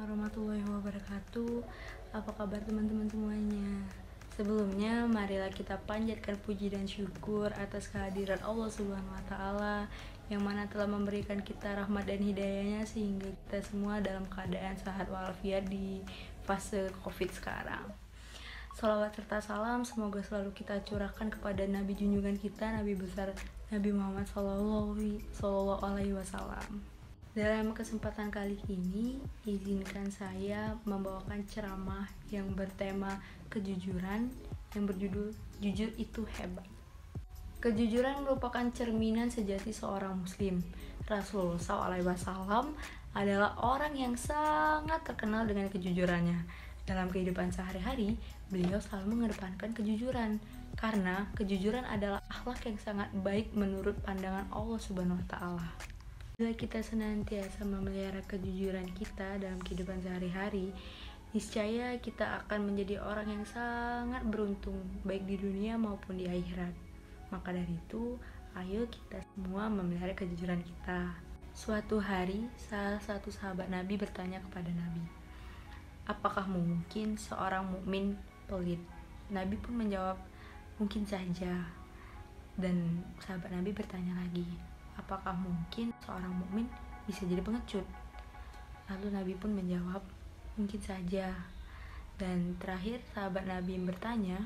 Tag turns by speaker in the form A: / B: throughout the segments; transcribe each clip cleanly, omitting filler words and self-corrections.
A: warahmatullahi wabarakatuh. Apa kabar teman-teman semuanya? Sebelumnya, marilah kita panjatkan puji dan syukur atas kehadiran Allah Subhanahu wa Ta'ala yang mana telah memberikan kita rahmat dan hidayahnya sehingga kita semua dalam keadaan sehat walafiat di fase COVID sekarang. Salawat serta salam semoga selalu kita curahkan kepada Nabi junjungan kita, Nabi besar Nabi Muhammad Sallallahu Alaihi Wasallam. Dalam kesempatan kali ini, izinkan saya membawakan ceramah yang bertema kejujuran yang berjudul Jujur Itu Hebat. Kejujuran merupakan cerminan sejati seorang muslim. Rasulullah SAW adalah orang yang sangat terkenal dengan kejujurannya. Dalam kehidupan sehari-hari, beliau selalu mengedepankan kejujuran karena kejujuran adalah akhlak yang sangat baik menurut pandangan Allah Subhanahu wa Ta'ala. Bila kita senantiasa memelihara kejujuran kita dalam kehidupan sehari-hari, niscaya kita akan menjadi orang yang sangat beruntung baik di dunia maupun di akhirat. Maka dari itu, ayo kita semua memelihara kejujuran kita. Suatu hari, salah satu sahabat Nabi bertanya kepada Nabi, "Apakah mungkin seorang mukmin pelit?" Nabi pun menjawab, "Mungkin saja." Dan sahabat Nabi bertanya lagi, "Apakah mungkin seorang mukmin bisa jadi pengecut?" Lalu Nabi pun menjawab, "Mungkin saja." Dan terakhir sahabat Nabi bertanya,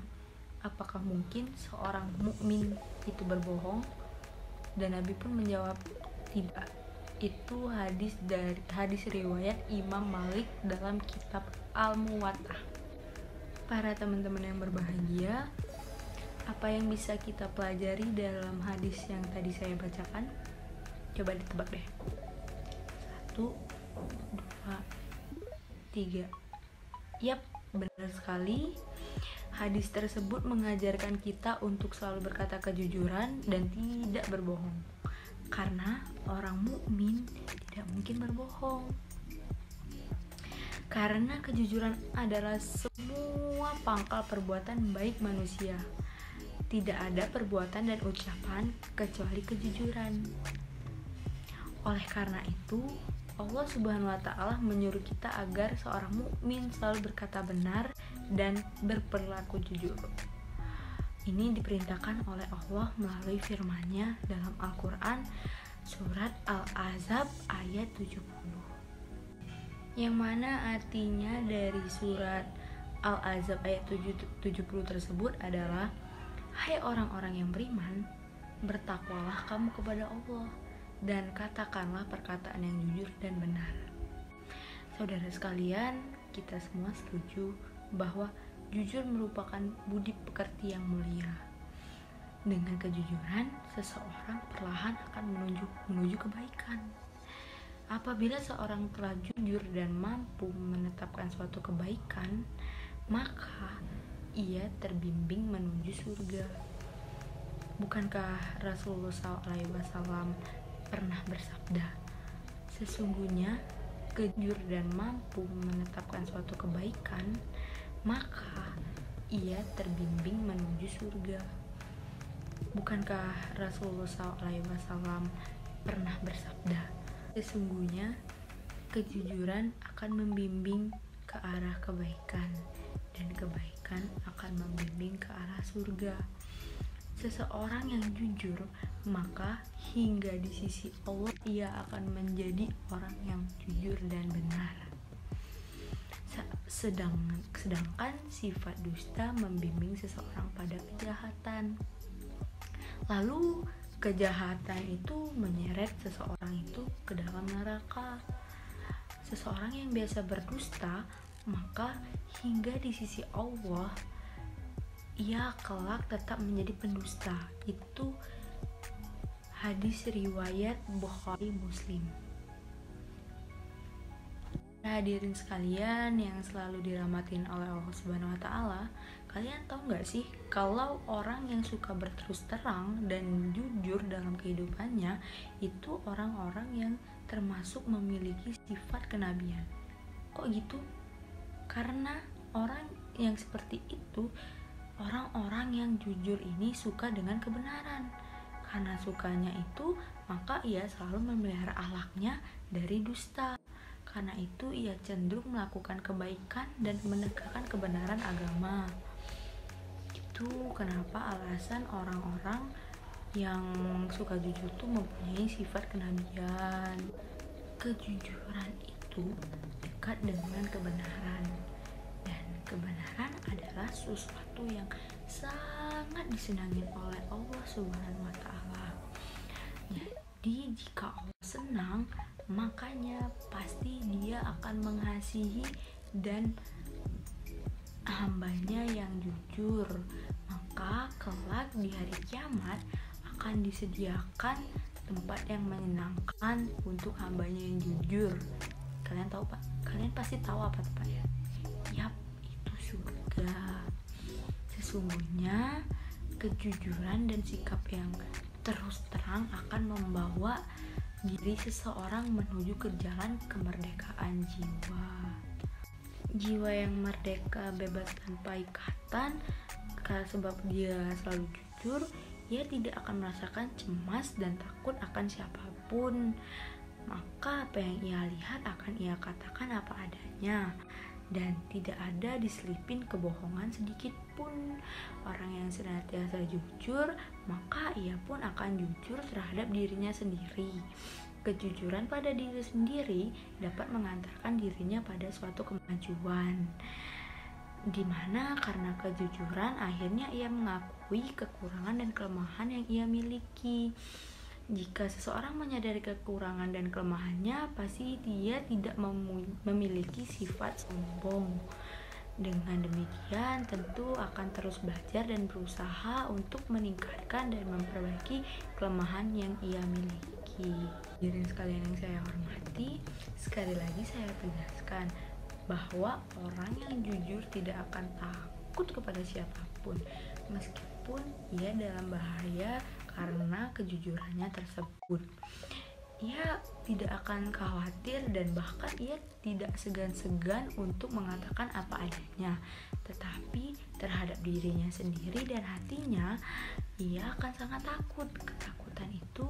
A: "Apakah mungkin seorang mukmin itu berbohong?" Dan Nabi pun menjawab, "Tidak." Itu hadis riwayat Imam Malik dalam kitab Al-Muwattah. Para teman-teman yang berbahagia, apa yang bisa kita pelajari dalam hadis yang tadi saya bacakan? Coba ditebak deh. 1, 2, 3. Yap, benar sekali. Hadis tersebut mengajarkan kita untuk selalu berkata kejujuran dan tidak berbohong. Karena orang mukmin tidak mungkin berbohong. Karena kejujuran adalah semua pangkal perbuatan baik manusia. Tidak ada perbuatan dan ucapan kecuali kejujuran. Oleh karena itu, Allah Subhanahu wa Ta'ala menyuruh kita agar seorang mukmin selalu berkata benar dan berperilaku jujur. Ini diperintahkan oleh Allah melalui firman-Nya dalam Al-Quran surat Al-Ahzab ayat 70. Yang mana artinya dari surat Al-Ahzab ayat 70 tersebut adalah, "Hai orang-orang yang beriman, bertakwalah kamu kepada Allah dan katakanlah perkataan yang jujur dan benar." Saudara sekalian, kita semua setuju bahwa jujur merupakan budi pekerti yang mulia. Dengan kejujuran, seseorang perlahan akan menuju kebaikan. Apabila seorang telah jujur dan mampu menetapkan suatu kebaikan, maka ia terbimbing menuju surga. Bukankah Rasulullah SAW pernah bersabda, "Sesungguhnya jujur dan mampu menetapkan suatu kebaikan, maka ia terbimbing menuju surga." Bukankah Rasulullah SAW pernah bersabda, "Sesungguhnya kejujuran akan membimbing ke arah kebaikan, dan kebaikan akan membimbing ke arah surga." Seseorang yang jujur, maka hingga di sisi Allah ia akan menjadi orang yang jujur dan benar. Sedangkan sifat dusta membimbing seseorang pada kejahatan. Lalu kejahatan itu menyeret seseorang itu ke dalam neraka. Seseorang yang biasa berdusta, maka hingga di sisi Allah ia kelak tetap menjadi pendusta. Itu hadis riwayat Bukhari Muslim. Hadirin sekalian yang selalu dirahmatin oleh Allah Subhanahu wa Ta'ala, kalian tahu gak sih kalau orang yang suka berterus terang dan jujur dalam kehidupannya itu orang-orang yang termasuk memiliki sifat kenabian? Kok gitu? Karena orang yang seperti itu, orang-orang yang jujur ini suka dengan kebenaran. Karena sukanya itu, maka ia selalu memelihara akhlaknya dari dusta. karena itu ia cenderung melakukan kebaikan dan menegakkan kebenaran agama. Itu kenapa alasan orang-orang yang suka jujur tuh mempunyai sifat kenabian. Kejujuran itu dekat dengan kebenaran, dan kebenaran adalah sesuatu yang sangat disenangi oleh Allah Subhanahu wa Ta'ala. Jadi jika Allah senang, makanya pasti Dia akan mengasihi dan hambanya yang jujur. Maka kelak di hari kiamat akan disediakan tempat yang menyenangkan untuk hambanya yang jujur. Kalian tahu Pak? Kalian pasti tahu apa Pak ya? Yap, itu surga. Sesungguhnya kejujuran dan sikap yang terus terang akan membawa diri seseorang menuju ke jalan kemerdekaan jiwa. Jiwa yang merdeka, bebas tanpa ikatan, karena sebab dia selalu jujur, ia tidak akan merasakan cemas dan takut akan siapapun. Maka apa yang ia lihat akan ia katakan apa adanya, dan tidak ada diselipin kebohongan sedikit pun. Orang yang senantiasa jujur, maka ia pun akan jujur terhadap dirinya sendiri. Kejujuran pada diri sendiri dapat mengantarkan dirinya pada suatu kemajuan, dimana karena kejujuran akhirnya ia mengakui kekurangan dan kelemahan yang ia miliki. Jika seseorang menyadari kekurangan dan kelemahannya, pasti dia tidak memiliki sifat sombong. Dengan demikian tentu akan terus belajar dan berusaha untuk meningkatkan dan memperbaiki kelemahan yang ia miliki. Hadirin sekalian yang saya hormati, sekali lagi saya tegaskan bahwa orang yang jujur tidak akan takut kepada siapapun, meskipun ia dalam bahaya karena kejujurannya tersebut. Ia tidak akan khawatir dan bahkan ia tidak segan-segan untuk mengatakan apa adanya, tetapi terhadap dirinya sendiri dan hatinya ia akan sangat takut. Ketakutan itu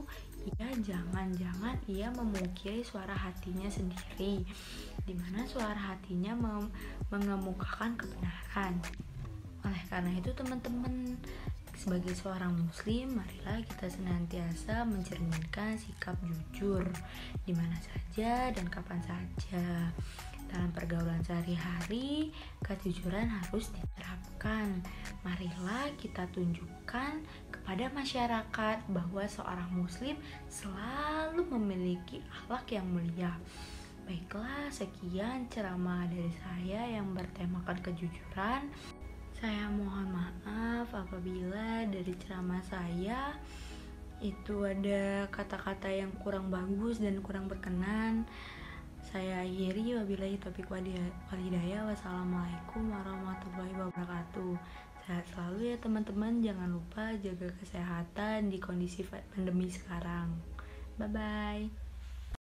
A: jangan-jangan ia memungkiri suara hatinya sendiri, dimana suara hatinya mengemukakan kebenaran. Oleh karena itu teman-teman, sebagai seorang muslim, marilah kita senantiasa mencerminkan sikap jujur di mana saja dan kapan saja. Dalam pergaulan sehari-hari, kejujuran harus diterapkan. Marilah kita tunjukkan kepada masyarakat bahwa seorang muslim selalu memiliki akhlak yang mulia. Baiklah, sekian ceramah dari saya yang bertemakan kejujuran. Saya mohon maaf apabila dari ceramah saya itu ada kata-kata yang kurang bagus dan kurang berkenan. Saya akhiri, wabillahi taufiq wal hidayah. Wassalamualaikum warahmatullahi wabarakatuh. Sehat selalu ya teman-teman. Jangan lupa jaga kesehatan di kondisi pandemi sekarang. Bye bye.